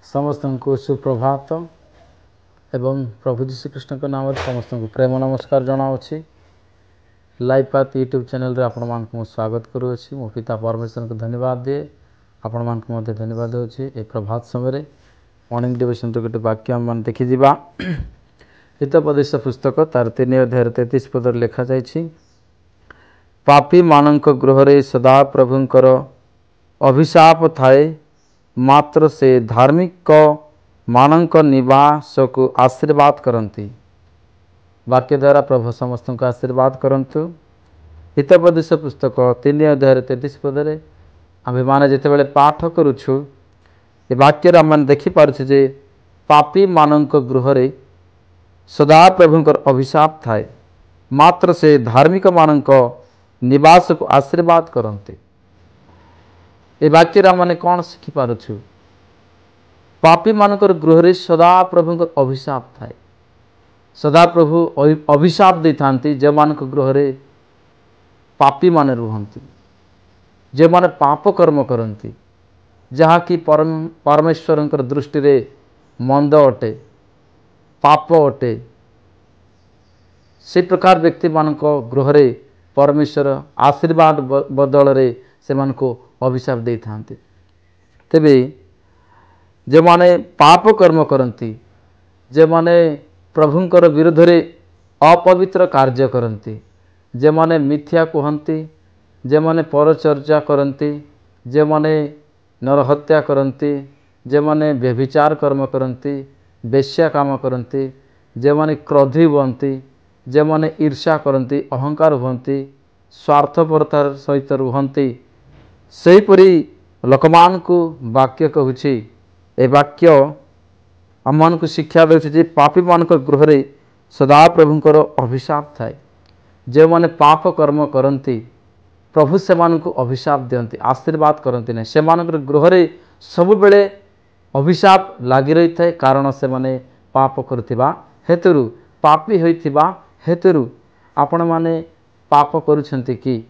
समस्त को सुप्रभात एवं प्रभु जी श्रीकृष्ण के नाम समस्त को प्रेम नमस्कार जनावि लाइव पाथ यूट्यूब चैनल रे आपण मान को स्वागत करूँगी। मो पिता परमेश्वर को धन्यवाद दिए आपण मान को मध्य धन्यवाद दूसरी ए प्रभात समय मॉर्निंग डिवोशन तो गोटे वाक्य आम मान देखी जा हितोपदेश पुस्तक तार 3 अध्याय 33 पद लिखा जाइछि पापी मानक गृह रे सदा प्रभुंकर अभिशाप थाए मात्र से धार्मिक मानक निवास को आशीर्वाद करती। वाक्य द्वारा प्रभु समस्त को आशीर्वाद करंतु। हितोपदेश पुस्तक 3 अध्याय 33 पदरे आम मैंने जिते पाठ करुछु ए वाक्य आम देखिपारे जे पापी मानक गृह रे सदा प्रभुंकर अभिशाप थाए मात्र से धार्मिक मानक निवास को आशीर्वाद करते। ए वाक्य मैंने कौन शिखिपारु पापी मानकर गृह रे सदा प्रभुंकर अभिशाप थाए। सदा प्रभु अभिशाप दे थांती जे मानक गृह रे पापी माने रुहंती जे माने पाप कर्म करती जहा कि परमेश्वर दृष्टि रे मंद अटे पाप अटे से प्रकार व्यक्ति मानक गृह रे परमेश्वर आशीर्वाद बदल रे से मान को अभिशाप दे थांते। तेबे जे माने पाप कर्म करती जे माने प्रभुंकर विरुद्ध रे अपवित्र कार्य करती जे माने मिथ्या कहती जे माने परचर्चा करती जे माने नरहत्या करती जे माने व्यभिचार कर्म करती वेश्या काम करती जे माने क्रोधी हुअन्ति जे माने ईर्ष्या करती अहंकार हुअन्ति स्वार्थपरतार सहित रुहन्ति सेहीपरि लोकमान को वाक्य कहूँ ए वाक्य आम मान को शिक्षा दे पापी मान गृह रे सदा प्रभुंकर अभिशाप थाए। जो माने पाप कर्म करती प्रभु से मान को अभिशाप दियंती आशीर्वाद करती नहीं से मान गृह रे सब बेले अभिशाप लगी रही थाए कारण से माने पाप करथिबा हेतुरु पापी होइथिबा हेतुरु आपण माने पाप करुछंती कि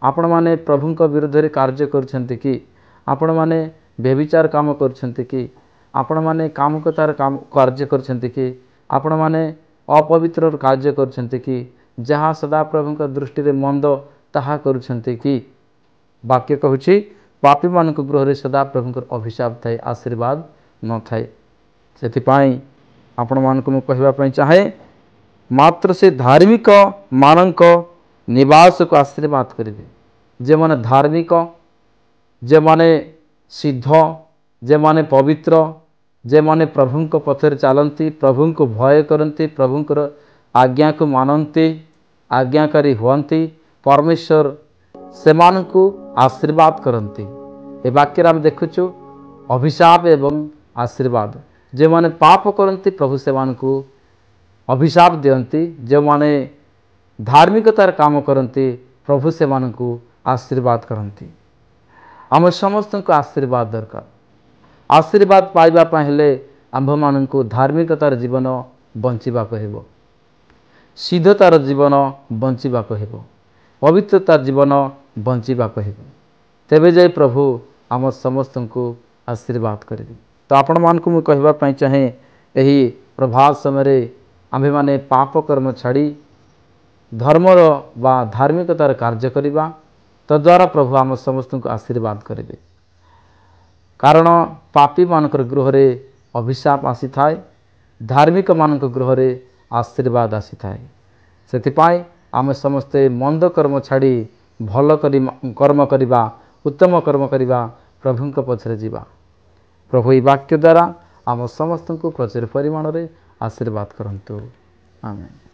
आपण माने प्रभुंक विरुद्ध रे कार्य करुछंती कि आपण माने व्यभिचार काम करुछंती कि आपण माने कामुकतार काम कार्य करुछंती कि आपण माने अपवित्र कार्य करुछंती कि जहाँ सदा प्रभुंक दृष्टि रे मंद ताहा करुछंती कि वाक्य कहूछि पापी मानक गृह रे सदा प्रभुंकर अभिशाप थाए आशीर्वाद न थाए। सेथिपाई आपण मानक मु कहबा पई चाहे मात्र से धार्मिक मानक निवास को आशीर्वाद करिवे जे माने धार्मिक जे माने सिद्ध जे माने पवित्र जे माने प्रभुंक पथरे चलती प्रभुंक भय करती प्रभुंकर आज्ञा को मानती आज्ञाकारी हुअन्ति परमेश्वर से मानकु आशीर्वाद करती। ए वाक्य आम देखुचु अभिशाप एवं आशीर्वाद जे माने पाप करती प्रभु से मानकु अभिशाप दियंती जो माने धार्मिकतार काम करती प्रभु से मानकु आशीर्वाद करती। आम समस्त को आशीर्वाद दरकार आशीर्वाद पाइबा हेले आंभ मानकु धार्मिकतार जीवन बंचिबा हेबो सिद्धतार जीवन बंचिबा हेबो पवित्रतार जीवन बंचिबा हेबो तेबे जाय प्रभु आम समस्त को आशीर्वाद करिबे। तो आपण मानकु मु कहबा पई चाहे एही प्रभात समय आम्भे माने पाप कर्म छाड़ी धर्मर बा धार्मिकतार कार्य करिबा तद्वारा प्रभु आम समस्त को आशीर्वाद करिबे कारण पापी मानकर गृह रे अभिशाप आसी थाए धार्मिक मानक गृह रे आशीर्वाद आसी थाए। सेथिपाई आम समस्ते मंद कर्म छाड़ी भल कर्म करिबा उत्तम कर्म करिबा प्रभुंक पछरे जीवा प्रभु ई वाक्य द्वारा आम समस्त को प्रचुर परिमाण रे आशीर्वाद करंतु आमेन।